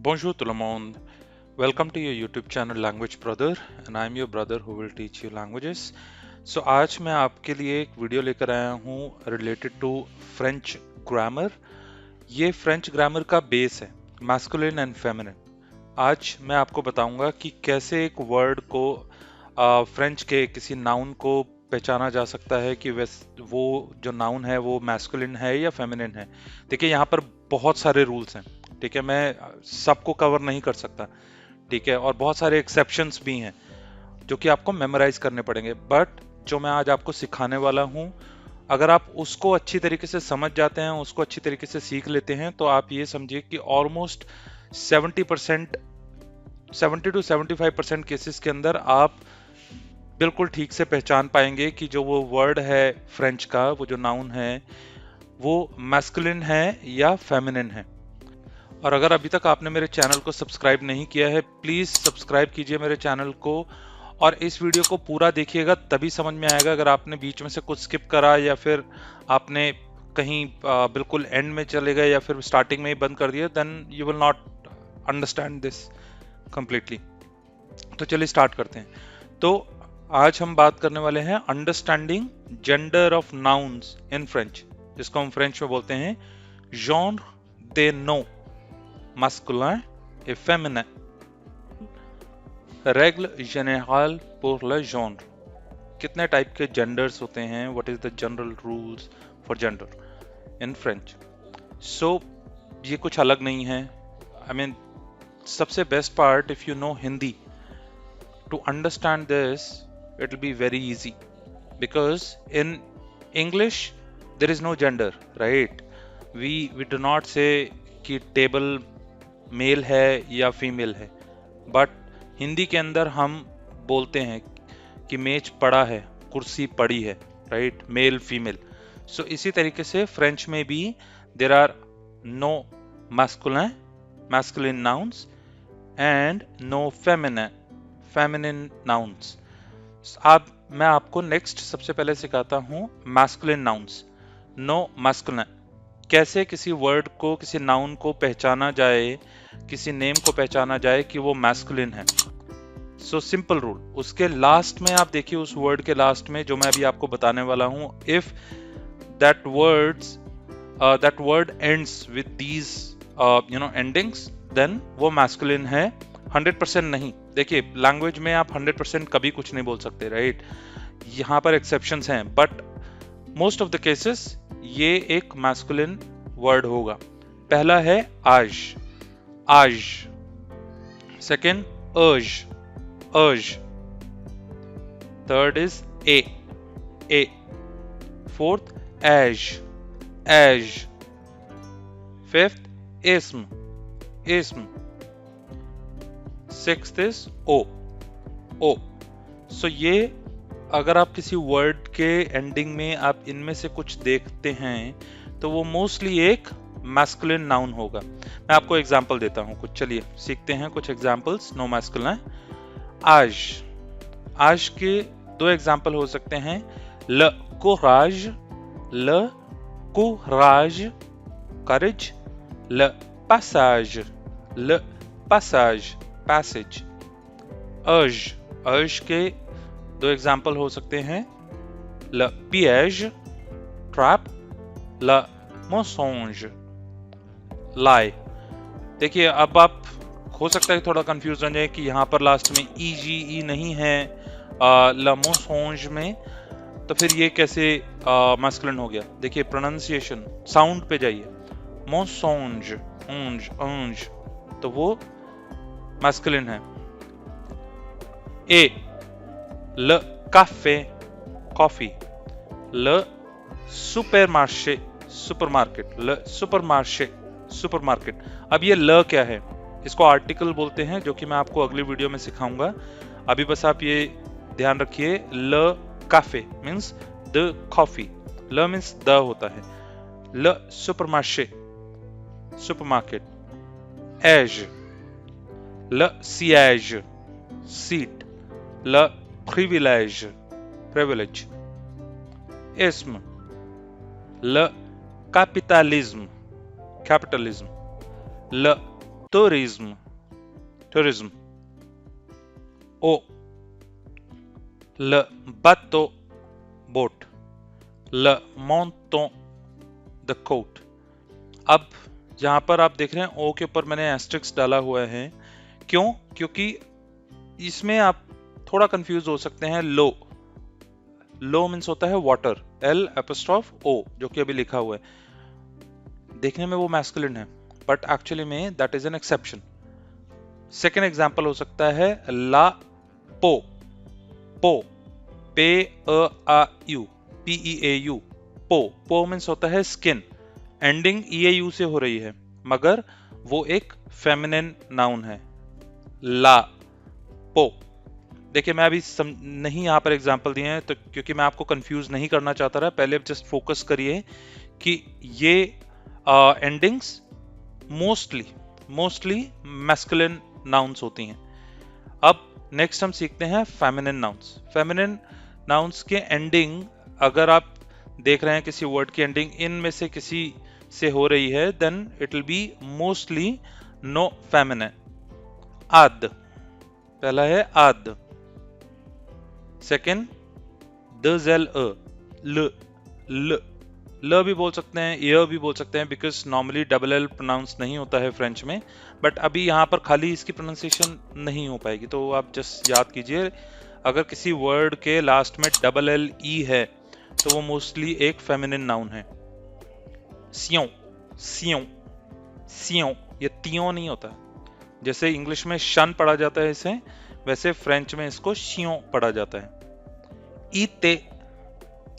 Bonjour tout le monde. Welcome to your YouTube channel Language Brother and I am your brother who will teach you languages. So आज मैं आपके लिए एक video लेकर आया हूँ related to French grammar. ये French grammar का बेस है masculine and feminine. आज मैं आपको बताऊंगा कि कैसे एक वर्ड को फ्रेंच के किसी नाउन को पहचाना जा सकता है कि वो जो नाउन है वो मैस्कुलिन है या फेमिनिन है। देखिए यहाँ पर बहुत सारे रूल्स हैं, ठीक है। मैं सबको कवर नहीं कर सकता, ठीक है, और बहुत सारे एक्सेप्शंस भी हैं जो कि आपको मेमोराइज करने पड़ेंगे। बट जो मैं आज आपको सिखाने वाला हूँ, अगर आप उसको अच्छी तरीके से समझ जाते हैं, उसको अच्छी तरीके से सीख लेते हैं, तो आप ये समझिए कि ऑलमोस्ट 70% 70 to 75% केसेस के अंदर आप बिल्कुल ठीक से पहचान पाएंगे कि जो वो वर्ड है फ्रेंच का, वो जो नाउन है वो मैस्कुलिन है या फेमिनिन है। और अगर अभी तक आपने मेरे चैनल को सब्सक्राइब नहीं किया है, प्लीज सब्सक्राइब कीजिए मेरे चैनल को और इस वीडियो को पूरा देखिएगा, तभी समझ में आएगा। अगर आपने बीच में से कुछ स्किप करा या फिर आपने कहीं बिल्कुल एंड में चले गए या फिर स्टार्टिंग में ही बंद कर दिया, then you will not understand this completely. तो चलिए स्टार्ट करते हैं। तो आज हम बात करने वाले हैं understanding gender of nouns in French, जिसको हम फ्रेंच में बोलते हैं genre des noms masculin et féminin, règle générale pour le genre। कितने टाइप के जेंडर्स होते हैं, what is the general rules for gender in French. So ये कुछ अलग नहीं है। आई मीन सबसे best part, if you know Hindi, to understand this it will be very easy, because in English there is no gender, right? We do not say कि table mail है या female है, बट हिंदी के अंदर हम बोलते हैं कि मेज पड़ा है, कुर्सी पड़ी है, राइट, मेल फीमेल। सो इसी तरीके से फ्रेंच में भी there are no masculine nouns and no feminine nouns. अब मैं आपको नेक्स्ट सबसे पहले सिखाता हूं मैस्कुलिन नाउन्स। नो मैस्कुलिन, कैसे किसी वर्ड को, किसी नाउन को पहचाना जाए, किसी नेम को पहचाना जाए कि वो मैस्कुलिन है। सो सिंपल रूल, उसके लास्ट में आप देखिए, उस वर्ड के लास्ट में जो मैं अभी आपको बताने वाला हूं, if that word ends with these endings, then वो मैस्कुलिन है। 100% नहीं, देखिए लैंग्वेज में आप 100% कभी कुछ नहीं बोल सकते, राइट। यहाँ पर एक्सेप्शंस हैं, but most of the cases ये एक मैस्कुलिन वर्ड होगा। पहला है आज, आज। सेकेंड अर्ज, अर्ज। थर्ड इज ए। फोर्थ एज, एज। फिफ्थ इस्म। सिक्स्थ इज ओ। सो ये अगर आप किसी वर्ड के एंडिंग में आप इनमें से कुछ देखते हैं तो वो मोस्टली एक मैस्कुलिन नाउन होगा। मैं आपको एग्जांपल देता हूं कुछ, चलिए सीखते हैं कुछ एग्जांपल्स नो मैस्कुलिन। आज, आज के दो एग्जांपल हो सकते हैं, ल कोराज, ल कोराज करेज, ल पासाज, ल पासाज पैसेज। अर्ज, अर्ज के दो एग्जाम्पल हो सकते हैं, ल पिएज ट्रैप, ल मोसोंज लाई। देखिए अब आप हो सकता है थोड़ा कंफ्यूज हो जाए कि यहाँ पर लास्ट में ई नहीं है ल मोसोंज में, तो फिर ये कैसे मैस्कुलिन हो गया। देखिए प्रोनाउंसिएशन, साउंड पे जाइए, मोसोंज, ओंज, ओंज, तो वो मैस्कुलिन है। ए, ल काफे, कॉफी, ल सुपरमार्शे, सुपरमार्केट, ल सुपरमार्शे, सुपरमार्केट। अब ये ल क्या है, इसको आर्टिकल बोलते हैं, जो कि मैं आपको अगली वीडियो में सिखाऊंगा। अभी बस आप ये ध्यान रखिए, ल काफे मीन्स द कॉफी, ल मीन्स द होता है, ल सुपरमार्शे, सुपरमार्केट। एज, ल सिएज, सीट, ल privilège, privilege। isme, le capitalisme, capitalism, le tourism, tourism. O, le bateau, boat. Le manteau, the coat. अब जहां पर आप देख रहे हैं ओ के ऊपर मैंने एस्ट्रिक्स डाला हुआ है, क्यों? क्योंकि इसमें आप थोड़ा कंफ्यूज हो सकते हैं। लो, लो मीन्स होता है वाटर, एल एपोस्ट्रोफ ओ, जो कि अभी लिखा हुआ है। देखने में वो मैस्कुलिन है, बट एक्चुअली में that is an exception. Second example हो सकता है ला पो, पो, पे आ यू, PEAU, पो। पो मीन्स होता है स्किन, एंडिंग EAU से हो रही है, मगर वो एक फेमिनिन नाउन है। ला पो। देखिए मैं अभी नहीं यहाँ पर एग्जाम्पल दिए हैं, तो क्योंकि मैं आपको कंफ्यूज नहीं करना चाहता रहा, पहले जस्ट फोकस करिए कि ये एंडिंग्स मोस्टली मैस्कुलिन नाउन्स होती हैं। अब नेक्स्ट हम सीखते हैं फेमिनिन नाउन्स। फेमिनिन नाउन्स के एंडिंग, अगर आप देख रहे हैं किसी वर्ड की एंडिंग इनमें से किसी से हो रही है, then it will be mostly no feminine. आद, पहला है आद। सेकेंड दल, ल, ल, ल भी बोल सकते हैं, य भी बोल सकते हैं, because normally double L pronounce नहीं होता है फ्रेंच में, बट अभी यहाँ पर खाली इसकी प्रोनाउंसिएशन नहीं हो पाएगी, तो आप जस्ट याद कीजिए अगर किसी वर्ड के लास्ट में डबल एल ई है तो वो मोस्टली एक फेमिनिन नाउन है। सियों, सियों, सियों, ये तियों नहीं होता। जैसे इंग्लिश में शन पढ़ा जाता है इसे, वैसे फ्रेंच में इसको शियों पढ़ा जाता है। ईते,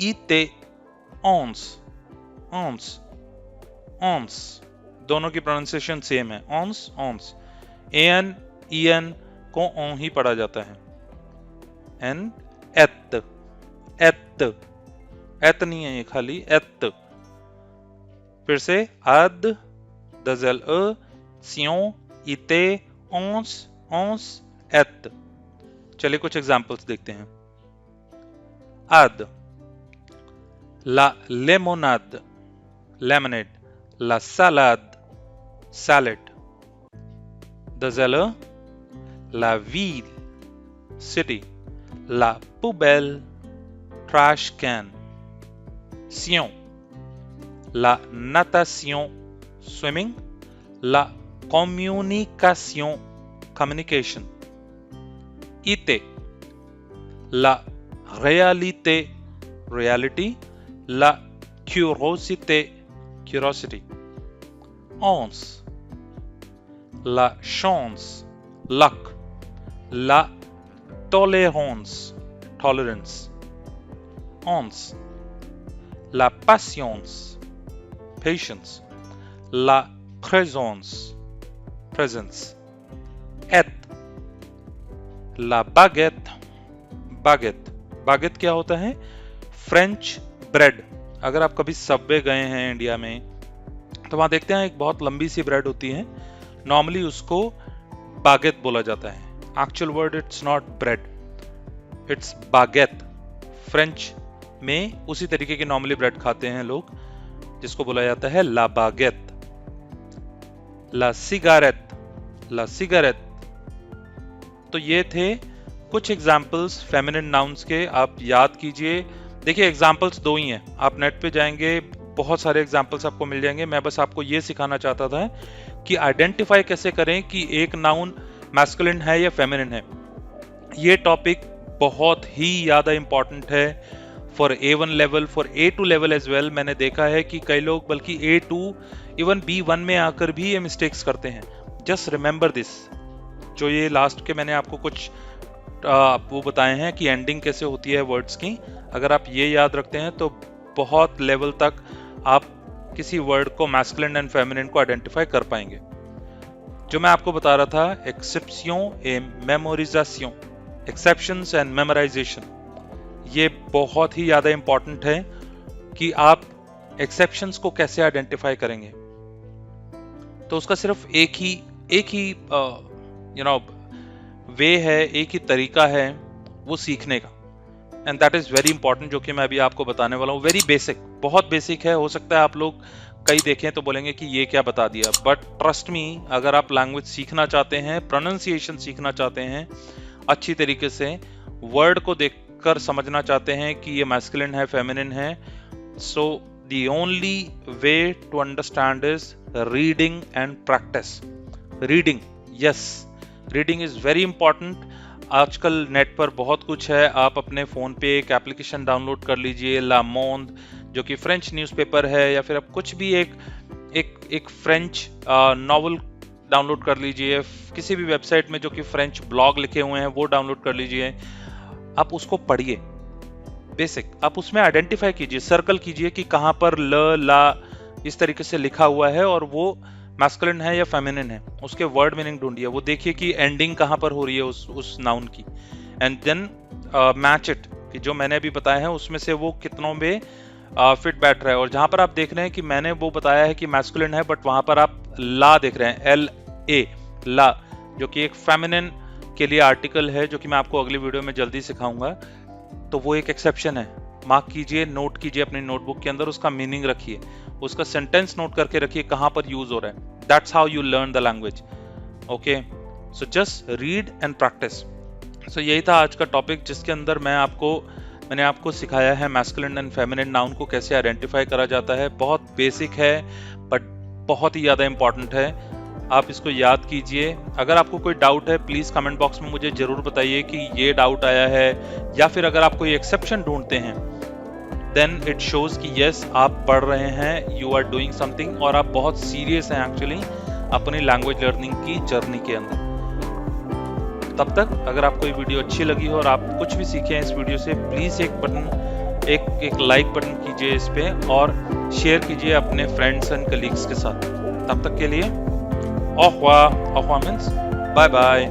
ईते, ऑन्स, ऑन्स, ऑन्स, दोनों की प्रोनाउंसिएशन सेम है, ऑन्स, ऑन्स। एन ईएन को ऑन ही पढ़ा जाता है। एन एत, एत, एत नहीं है ये, खाली एत। फिर से आद, दजल अ, सियों, इते, ऑन्स, ऑन्स, एत। चलिए कुछ एग्जाम्पल्स देखते हैं। आद, ला लेमोनाद, lemonade. La salad, salad. दजल a, La ville, city. La poubelle, trash can. Sion, la natation, swimming. La communication, communication. Ite, la réalité, reality. La curiosité, curiosity. Onze, la chance, luck. La tolérance, tolerance. Onze, la patience, patience. La présence, presence. Et, la baguette, baguette. baguette क्या होता है? French bread. अगर आप कभी Subway गए हैं India में, तो वहां देखते हैं एक बहुत लंबी सी ब्रेड होती है, नॉर्मली उसको बागेट बोला जाता है। Actual word it's not bread, it's baguette. French में उसी तरीके की नॉर्मली ब्रेड खाते हैं लोग, जिसको बोला जाता है ला बागेट। ला सिगारेट, ला सिगारेट। तो ये थे कुछ एग्जाम्पल्स फेमिनिन नाउन्स के, आप याद कीजिए। देखिए एग्जाम्पल्स दो ही हैं, आप नेट पे जाएंगे बहुत सारे एग्जाम्पल्स आपको मिल जाएंगे। मैं बस आपको ये सिखाना चाहता था कि आइडेंटिफाई कैसे करें कि एक नाउन मैस्कुलिन है या फेमिनिन है। ये टॉपिक बहुत ही ज्यादा इंपॉर्टेंट है for A1 level, for A2 level as well. मैंने देखा है कि कई लोग बल्कि A2 इवन B1 में आकर भी ये मिस्टेक्स करते हैं। जस्ट रिमेंबर दिस, जो ये लास्ट के मैंने आपको कुछ वो बताए हैं कि एंडिंग कैसे होती है वर्ड्स की, अगर आप ये याद रखते हैं तो बहुत लेवल तक आप किसी वर्ड को मैस्कुलिन एंड फेमिनिन को आइडेंटिफाई कर पाएंगे। जो मैं आपको बता रहा था, exception a memorisation, exceptions and memorisation, ये बहुत ही ज्यादा इंपॉर्टेंट है कि आप एक्सेप्शंस को कैसे आइडेंटिफाई करेंगे। तो उसका सिर्फ एक ही वे है, एक ही तरीका है वो सीखने का, and that is very important, जो कि मैं अभी आपको बताने वाला हूँ। वेरी बेसिक, बहुत बेसिक है। हो सकता है आप लोग कई देखें तो बोलेंगे कि ये क्या बता दिया, बट ट्रस्ट मी, अगर आप लैंग्वेज सीखना चाहते हैं, प्रोनाउंसिएशन सीखना चाहते हैं अच्छी तरीके से, वर्ड को देखकर समझना चाहते हैं कि ये मैस्कुलिन है, फेमिनिन है, so the only way to understand is reading and practice. Reading, yes, reading is very important. आजकल नेट पर बहुत कुछ है, आप अपने फ़ोन पे एक एप्लीकेशन डाउनलोड कर लीजिए, ला मोंड, जो कि फ्रेंच न्यूज़पेपर है, या फिर आप कुछ भी एक फ्रेंच नॉवल डाउनलोड कर लीजिए, किसी भी वेबसाइट में जो कि फ्रेंच ब्लॉग लिखे हुए हैं वो डाउनलोड कर लीजिए, आप उसको पढ़िए। बेसिक आप उसमें आइडेंटिफाई कीजिए, सर्कल कीजिए कि कहाँ पर ल, ला इस तरीके से लिखा हुआ है और वो मैस्कुलिन है या फेमिनिन है, उसके वर्ड मीनिंग ढूंढिए, वो देखिए कि एंडिंग कहाँ पर हो रही है उस नाउन की, एंड देन मैच इट, कि जो मैंने अभी बताया है उसमें से वो कितनों में फिट बैठ रहा है। और जहां पर आप देख रहे हैं कि मैंने वो बताया है कि मैस्कुलिन है, बट वहां पर आप ला देख रहे हैं, LA, ला, जो कि एक फेमिनिन के लिए आर्टिकल है, जो कि मैं आपको अगली वीडियो में जल्दी सिखाऊंगा, तो वो एक एक्सेप्शन है। मार्क कीजिए, नोट कीजिए अपनी नोटबुक के अंदर, उसका मीनिंग रखिए, उसका सेंटेंस नोट करके रखिए कहां पर यूज हो रहा है। That's how you learn the language. Okay, so just read and practise. So यही था आज का टॉपिक, जिसके अंदर मैंने आपको सिखाया है मैस्कुलिन एंड फेमिनिन नाउन को कैसे आइडेंटिफाई करा जाता है। बहुत बेसिक है बट बहुत ही ज़्यादा इंपॉर्टेंट है, आप इसको याद कीजिए। अगर आपको कोई डाउट है प्लीज़ कमेंट बॉक्स में मुझे ज़रूर बताइए कि ये डाउट आया है, या फिर अगर आप कोई एक्सेप्शन ढूंढते हैं, देन इट शोज कि यस आप पढ़ रहे हैं, यू आर डूइंग समथिंग, और आप बहुत सीरियस हैं एक्चुअली अपनी लैंग्वेज लर्निंग की जर्नी के अंदर। तब तक अगर आपको ये वीडियो अच्छी लगी हो और आप कुछ भी सीखे हैं इस वीडियो से, प्लीज़ एक लाइक बटन कीजिए इस पे, और शेयर कीजिए अपने फ्रेंड्स एंड कलीग्स के साथ। तब तक के लिए ऑफ मीन्स बाय बाय।